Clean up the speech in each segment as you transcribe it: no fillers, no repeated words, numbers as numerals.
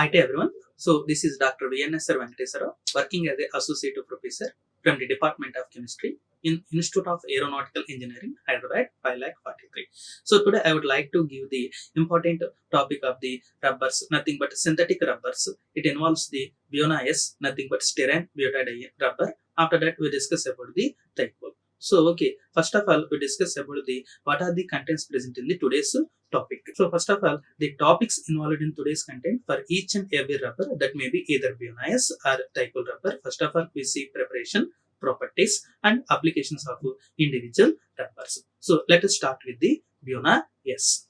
Hi to everyone. So this is Dr. VNSR Venkatesara Rao, working as an associate professor from the Department of Chemistry in Institute of Aeronautical Engineering, Hyderabad, 543. So today I would like to give the important topic of the rubbers, nothing but synthetic rubbers. It involves the Buna-S, nothing but styrene butadiene rubber. After that we discuss about the Thiokol. So okay, first of all we discuss about the what are the contents present in the today's topic. So first of all, the topics involved in today's content for each and every rubber, that may be either Buna-S or Thiokol rubber. First of all, we see preparation, properties and applications of individual rubbers. So let us start with the Buna-S.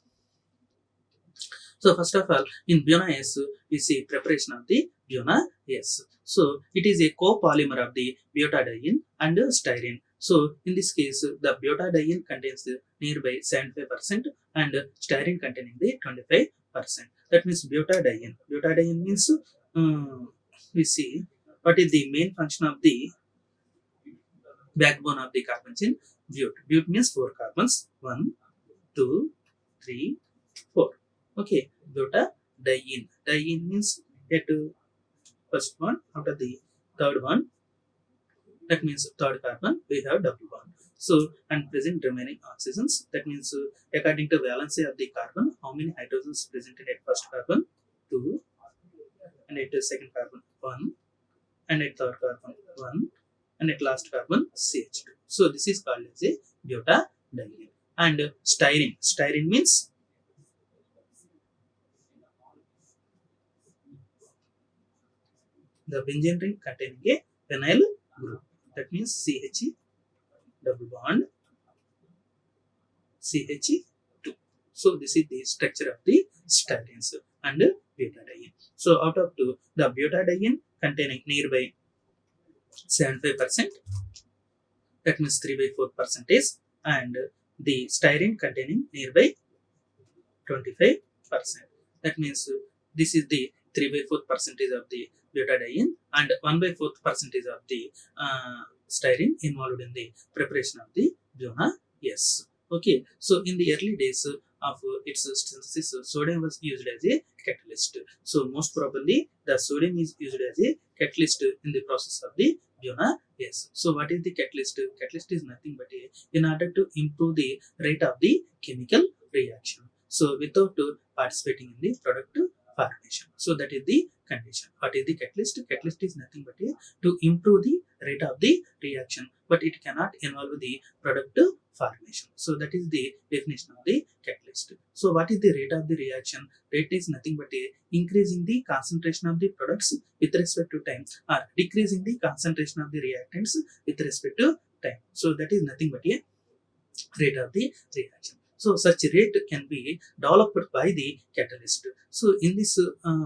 So first of all, in Buna-S, we see preparation of the Buna-S. So it is a copolymer of the butadiene and styrene. So in this case, the butadiene contains the nearby 75% and styrene containing the 25%. That means butadiene. Butadiene means we see what is the main function of the backbone of the carbon chain. But means 4 carbons. 1, 2, 3, 4. Okay, butadiene. Diene means at first one, after the third one, that means third carbon, we have double bond. So, and present remaining oxygens, that means according to valency of the carbon, how many hydrogens presented at first carbon? 2, and at the second carbon, 1, and at third carbon, 1, and at last carbon, CH2. So, this is called as a butadiene. And styrene. Styrene means the benzene ring containing a phenyl group. That means CH double bond CH2. So this is the structure of the styrenes and butadiene. So out of two, the butadiene containing nearby 75%, that means 3 by 4 percentage, and the styrene containing nearby 25%. That means this is the 3 by 4 percentage of the butadiene and 1 by 4 percentage of the styrene involved in the preparation of the Buna-S. Okay, so in the early days of its synthesis, sodium was used as a catalyst. So most probably the sodium is used as a catalyst in the process of the Buna-S. So what is the catalyst? Catalyst is nothing but in order to improve the rate of the chemical reaction. So without participating in the product formation. So that is the condition. What is the catalyst? Catalyst is nothing but to improve the rate of the reaction, but it cannot involve the product formation. So that is the definition of the catalyst. So what is the rate of the reaction? Rate is nothing but increasing the concentration of the products with respect to time, or decreasing the concentration of the reactants with respect to time. So that is nothing but a rate of the reaction. So such rate can be developed by the catalyst. So in this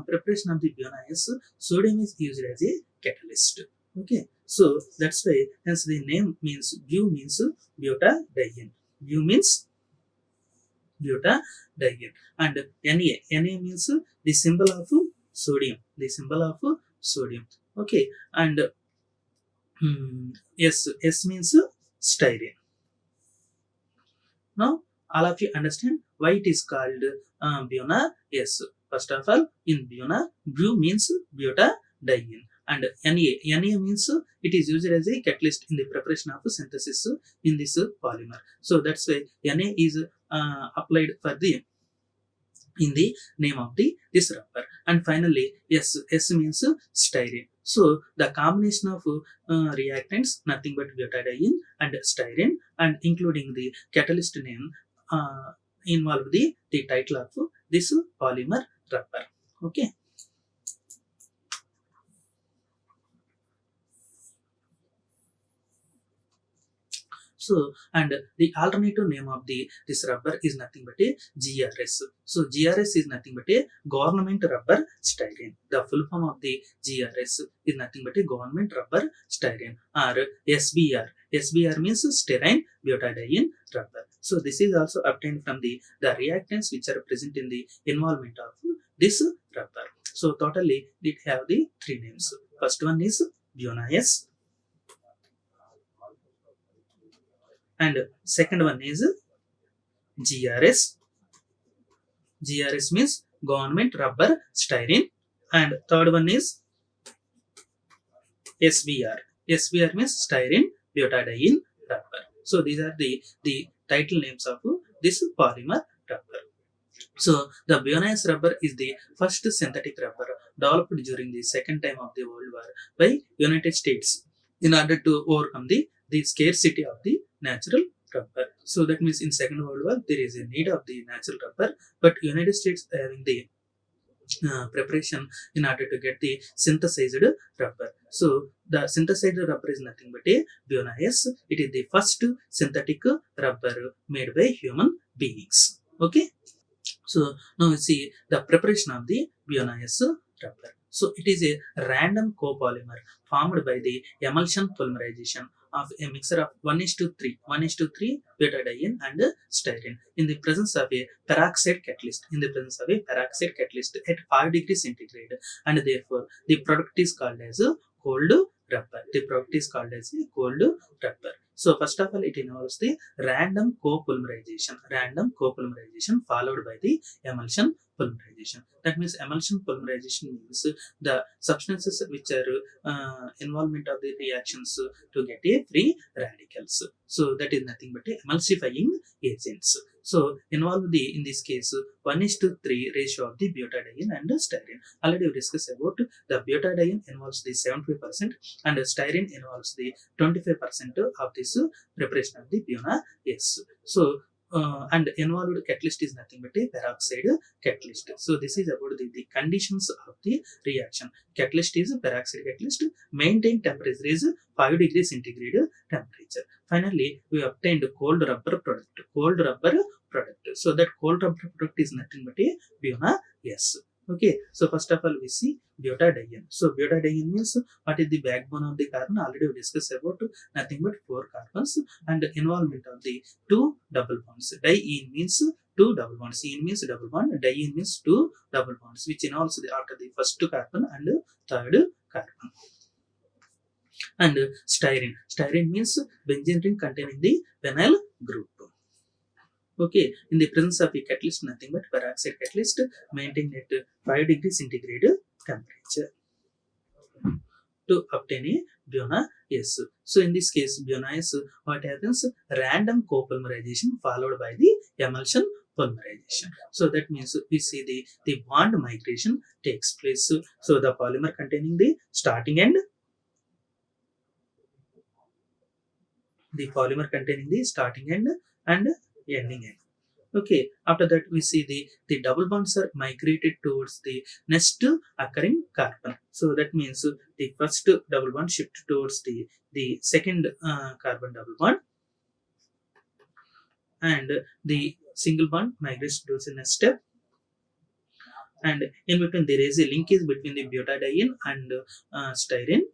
preparation of the Buna-S, sodium is used as a catalyst. Okay, so that's why hence the name means Bu means butadiene. Bu means butadiene, and Na means the symbol of sodium. The symbol of sodium. Okay, and S means styrene. Now all of you understand why it is called Buna-S. First of all, in Bu means butadiene, and Na means it is used as a catalyst in the preparation of synthesis in this polymer. So that's why Na is applied for the in the name of this rubber. And finally, S means styrene. So the combination of reactants, nothing but butadiene and styrene, and including the catalyst name involve the title of this polymer rubber. Okay. So, and the alternative name of this rubber is nothing but a GRS. So, GRS is nothing but a government rubber styrene. The full form of the GRS is nothing but a government rubber styrene, or SBR. SBR means styrene butadiene rubber. So, this is also obtained from the reactants which are present in the involvement of this rubber. So, totally it have the 3 names. First one is Buna-S, and second one is GRS. GRS means government rubber styrene, and third one is SBR. SBR means styrene butadiene rubber. So these are the title names of this polymer rubber. So the Buna-S rubber is the first synthetic rubber developed during the second time of the World War by United States in order to overcome the scarcity of the natural rubber. So that means in Second World War there is a need of the natural rubber, but United States having the preparation in order to get the synthesized rubber. So the synthesized rubber is nothing but a Buna-S. It is the first synthetic rubber made by human beings. Okay. So now we see the preparation of the Buna-S rubber. So it is a random copolymer formed by the emulsion polymerization of a mixture of 1:3 butadiene and styrene in the presence of a peroxide catalyst at 5 degrees centigrade, and therefore the product is called as a cold rubber. The product is called as a cold rubber. So first of all, it involves the random copolymerization followed by the emulsion polymerization. That means emulsion polymerization means the substances which are involvement of the reactions to get a free radicals. So that is nothing but emulsifying agents. So involve the in this case 1:3 ratio of the butadiene and styrene. Already we discussed about the butadiene involves the 75% and styrene involves the 25% of this preparation of the Buna-S. So and involved catalyst is nothing but a peroxide catalyst. So this is about the conditions of the reaction. Catalyst is peroxide catalyst. Maintained temperature is 5 degrees centigrade temperature. Finally, we obtained cold rubber product. So that cold rubber product is nothing but a Buna-S. Okay, so first of all we see butadiene. So butadiene means what is the backbone of the carbon? Already we discussed about nothing but 4 carbons and involvement of the 2 double bonds. Diene means 2 double bonds. Ene means double bond. Diene means 2 double bonds, which involves the after the first carbon and third carbon. And styrene. Styrene means benzene ring containing the vinyl group. Okay, in the presence of a catalyst, nothing but peroxide catalyst maintained at 5 degrees centigrade temperature to obtain a Buna-S. So in this case, Buna-S, what happens? Random copolymerization followed by the emulsion polymerization. So that means we see the bond migration takes place. So the polymer containing the starting end, and ending end. Okay, after that we see the double bonds are migrated towards the next occurring carbon. So that means the first double bond shift towards the second carbon double bond, and the single bond migrates towards the next step, and in between there is a linkage between the butadiene and styrene.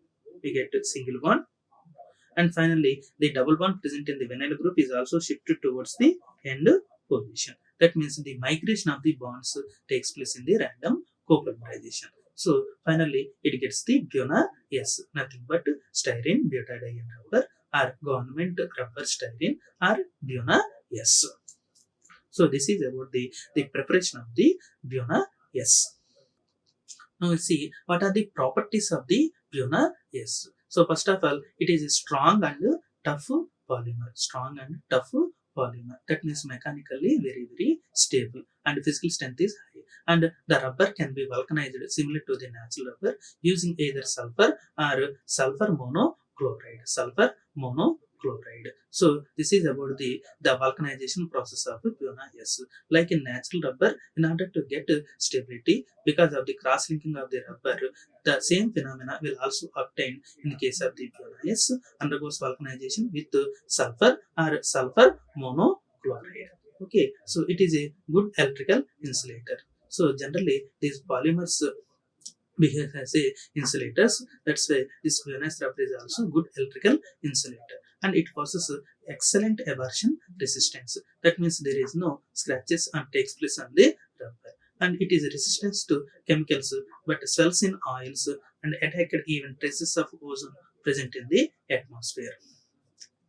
We get a single bond, and finally the double bond present in the vinyl group is also shifted towards the end position. That means the migration of the bonds takes place in the random copolymerization. So finally it gets the Buna-S, nothing but styrene butadiene rubber or government rubber styrene or Buna-S. So this is about the preparation of the Buna-S. Now we see what are the properties of the Buna-S. So first of all, it is a strong and tough polymer. That means mechanically very stable and physical strength is high. And the rubber can be vulcanized similar to the natural rubber using either sulphur or sulphur monochloride. So this is about the vulcanization process of Buna-S. Like in natural rubber, in order to get stability because of the cross-linking of the rubber, the same phenomena will also obtain in the case of the Buna-S undergoes vulcanization with sulphur or sulphur monochloride. Okay, so it is a good electrical insulator. So generally these polymers behave as a insulators. That's why this Buna-S rubber is also good electrical insulator, and it possesses excellent abrasion resistance. That means there is no scratches and takes place on the rubber, and it is resistant to chemicals but swells in oils and attack even traces of ozone present in the atmosphere.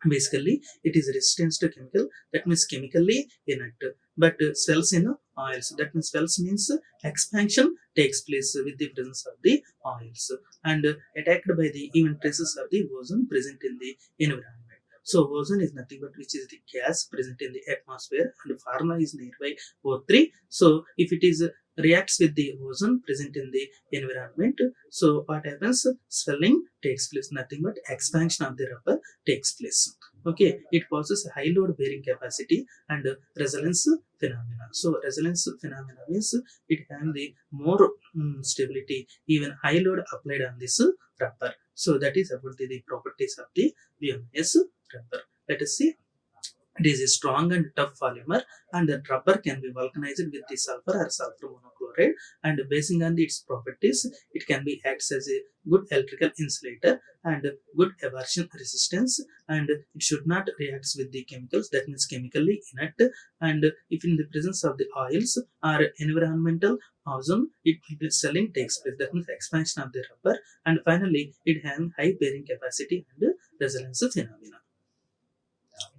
Basically, it is resistant to chemical. That means chemically inert. but swells in oils. That means swells means expansion takes place with the presence of the oils and attacked by the even traces of the ozone present in the environment. So ozone is nothing but which is the gas present in the atmosphere, and pharma is nearby O3. So if it is reacts with the ozone present in the environment, so what happens? Swelling takes place, nothing but expansion of the rubber takes place. Okay, it possesses high load bearing capacity and resonance phenomena. So resonance phenomena means it has the more stability, even high load applied on this rubber. So that is about the properties of the VNS rubber. Let us see. It is a strong and tough polymer, and the rubber can be vulcanized with the sulfur or sulfur monochloride. And basing on its properties, it can be acts as a good electrical insulator and good abrasion resistance. And it should not react with the chemicals. That means chemically inert. And if in the presence of the oils or environmental ozone, it the swelling takes place. That means expansion of the rubber. And finally, it has high bearing capacity and resonance phenomena.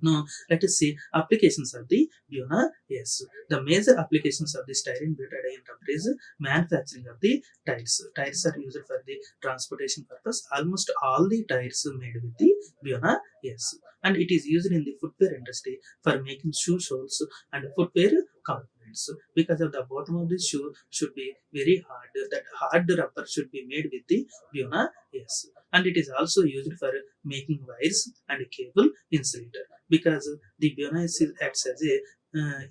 Now, let us see applications of the Buna-S. The major applications of the styrene butadiene rubber is manufacturing of the tires. Tires are used for the transportation purpose. Almost all the tires are made with the Buna-S, and it is used in the footwear industry for making shoe soles and footwear components. Because of the bottom of the shoe should be very hard, that hard rubber should be made with the Buna-S, and it is also used for making wires and cable insulator, because the Buna-S acts as a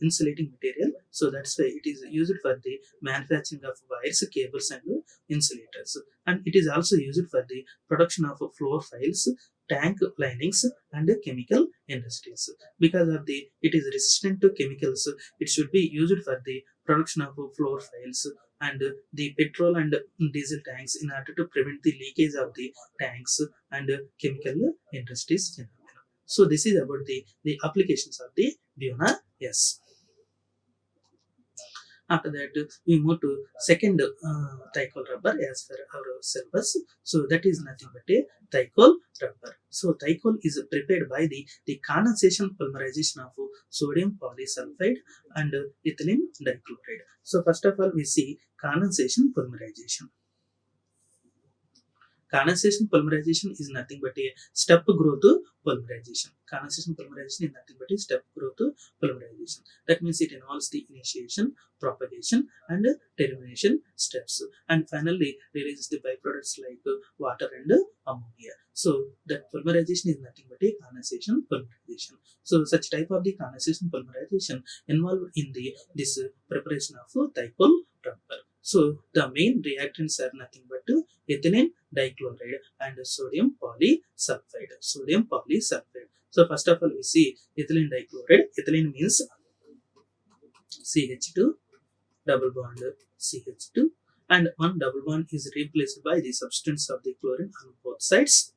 insulating material. So that's why it is used for the manufacturing of wires, cables, and insulators. And it is also used for the production of floor files, tank linings, and chemical industries. Because of the it is resistant to chemicals, it should be used for the production of floor files and the petrol and diesel tanks in order to prevent the leakage of the tanks and chemical industries. So this is about the applications of the Buna-S. After that, we move to second Thiokol rubber as per our syllabus. So that is nothing but a Thiokol rubber. So Thiokol is prepared by the condensation polymerization of sodium polysulfide and ethylene dichloride. So first of all, we see condensation polymerization. Condensation polymerization is nothing but a step growth polymerization. Condensation polymerization is nothing but a step growth polymerization. That means it involves the initiation, propagation, and termination steps, and finally releases the byproducts like water and ammonia. So that polymerization is nothing but a condensation polymerization. So such type of the condensation polymerization involved in this preparation of Thiokol rubber. So the main reactants are nothing but ethylene dichloride and sodium polysulfide. Sodium polysulfide. So first of all, we see ethylene dichloride. Ethylene means CH2 double bond CH2, and one double bond is replaced by the substance of the chlorine on both sides.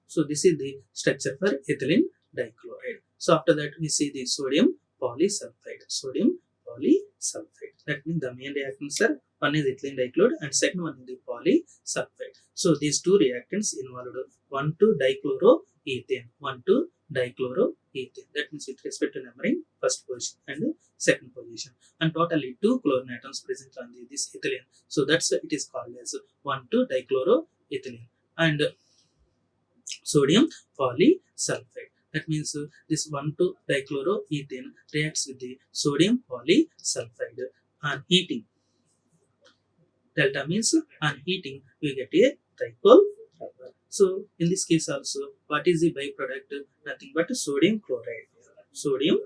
So this is the structure for ethylene dichloride. So after that, we see the sodium polysulfide. Sodium polysulfide. That means the main reactants are one is ethylene dichloride and second one is the polysulfide. So these two reactants involved 1,2-dichloroethane. 1,2-dichloroethane. That means with respect to numbering, first position and second position. And totally 2 chlorine atoms present on this ethylene. So that's why it is called as 1,2-dichloroethylene. And sodium polysulfide. That means this 1,2-dichloroethane reacts with the sodium polysulfide on heating. Delta means on heating we get a Thiokol rubber. So in this case also, what is the byproduct? Nothing but sodium chloride. Sodium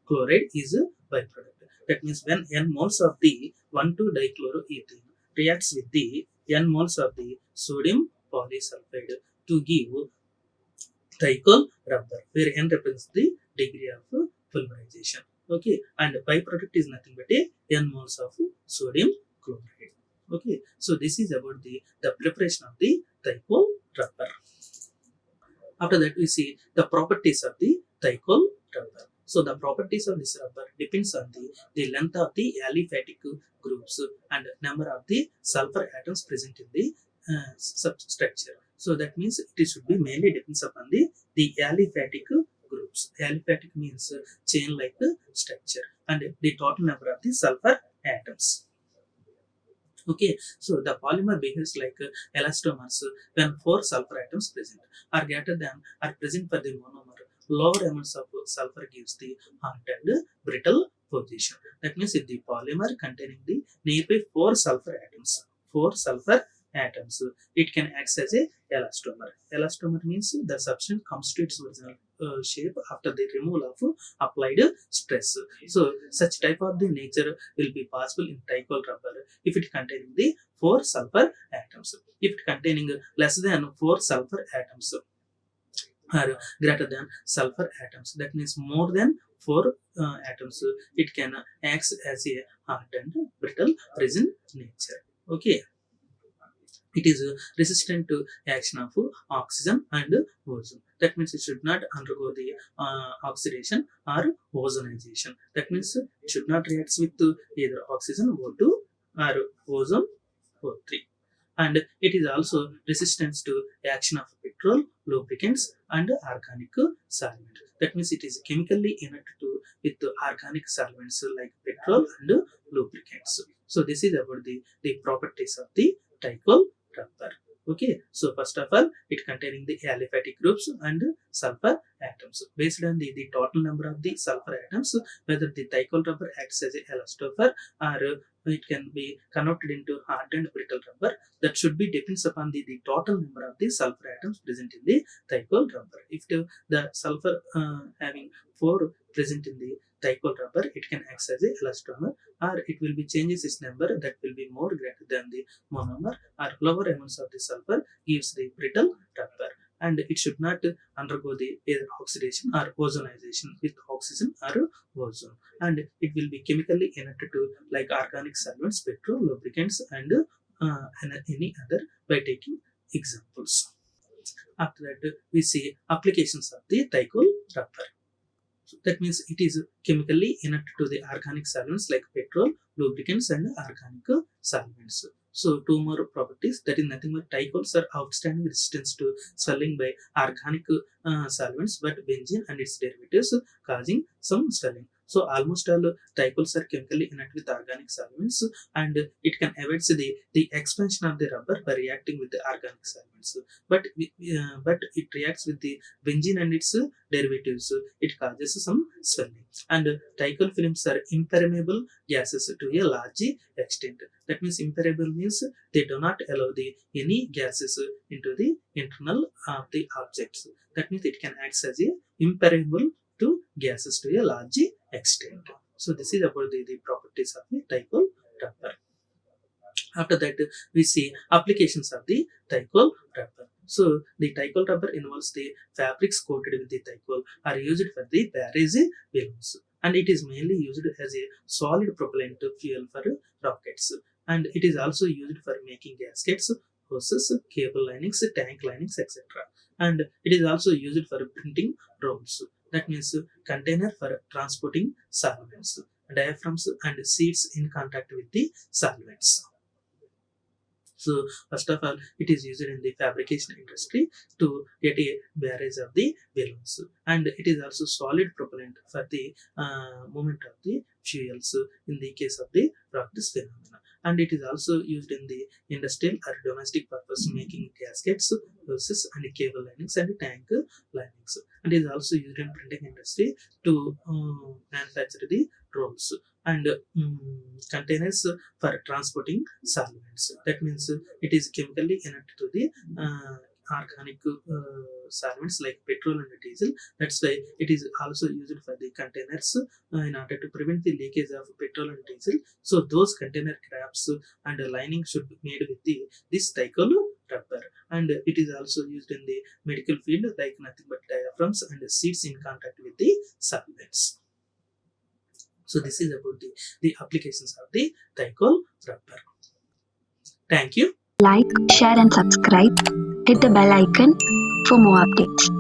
chloride is a byproduct. That means when n moles of the 1,2-dichloroethane reacts with the n moles of the sodium polysulfide to give Thiokol rubber, where n represents the degree of polymerization. Okay, and byproduct is nothing but a n moles of sodium chloride. Okay, so this is about the preparation of the Thiokol rubber. After that, we see the properties of the Thiokol rubber. So the properties of this rubber depends on the length of the aliphatic groups and number of the sulfur atoms present in the substructure. So that means it should be mainly depends upon the aliphatic groups. Aliphatic means chain-like structure and the total number of the sulfur atoms. Okay, so the polymer behaves like elastomers when four sulfur atoms present are greater than are present for the monomer. Lower amounts of sulfur gives the hard and brittle position. That means if the polymer containing the nearby four sulfur atoms, it can act as a elastomer. Elastomer means the substance comes to its original shape after the removal of applied stress. So such type of the nature will be possible in Thiokol rubber if it containing the four sulfur atoms. If it containing less than four sulfur atoms or greater than sulfur atoms, that means more than four atoms, it can act as a hard and brittle resin nature. Okay, it is resistant to action of oxygen and ozone. That means it should not undergo the oxidation or ozonization. That means it should not react with either oxygen O2 or ozone O3. And it is also resistant to action of petrol, lubricants and organic solvent. That means it is chemically inert to with organic solvents like petrol and lubricants. So this is about the properties of the Thiokol rubber. Okay, so first of all, it containing the aliphatic groups and sulfur atoms. Based on the total number of the sulfur atoms, whether the Thiokol rubber acts as a elastomer or it can be converted into hard and brittle rubber. That should be depends upon the total number of the sulfur atoms present in the Thiokol rubber. If the sulfur having four present in the Thiokol rubber, it can act as a elastomer, or it will be changes its number that will be more greater than the monomer, or lower amounts of the sulfur gives the brittle rubber. And it should not undergo the either oxidation or ozonization with oxygen or ozone. And it will be chemically inert to like organic solvents, petrol, lubricants, and any other by taking examples. After that, we see applications of the Thiokol rubber. So that means it is chemically inert to the organic solvents like petrol, lubricants, and organic solvents. So two more properties, that is nothing but Thiokols are outstanding resistance to swelling by organic solvents, but benzene and its derivatives causing some swelling. So almost all Thiokols are chemically inert with organic solvents, and it can avoid the expansion of the rubber by reacting with the organic solvents. But it reacts with the benzene and its derivatives. It causes some swelling. And Thiokol films are impermeable gases to a large extent. That means impermeable means they do not allow any gases into the internal of the objects. That means it can act as a impermeable to gases to a large extent. So this is about the properties of the Thiokol rubber. After that, we see applications of the Thiokol rubber. So the Thiokol rubber involves the fabrics coated with the Thiokol are used for the barrage balloons, and it is mainly used as a solid propellant fuel for rockets, and it is also used for making gaskets, hoses, cable linings, tank linings, etc. And it is also used for printing rolls. That means container for transporting solvents, diaphragms and seats in contact with the solvents. So first of all, it is used in the fabrication industry to get a barrage of the balloons, and it is also solid propellant for the movement of the fuels in the case of the rockets phenomena. And it is also used in the industrial or domestic purpose, making gaskets, hoses, and cable linings and tank linings. And it is also used in printing industry to manufacture the rolls and containers for transporting solvents. That means it is chemically inert to the organic solvents like petrol and diesel. That's why it is also used for the containers in order to prevent the leakage of petrol and diesel. So those container caps and lining should be made with this Thiokol rubber. And it is also used in the medical field like nothing but diaphragms and seats in contact with the solvents. So this is about the applications of the Thiokol rubber. Thank you. Like, share and subscribe. Hit the bell icon for more updates.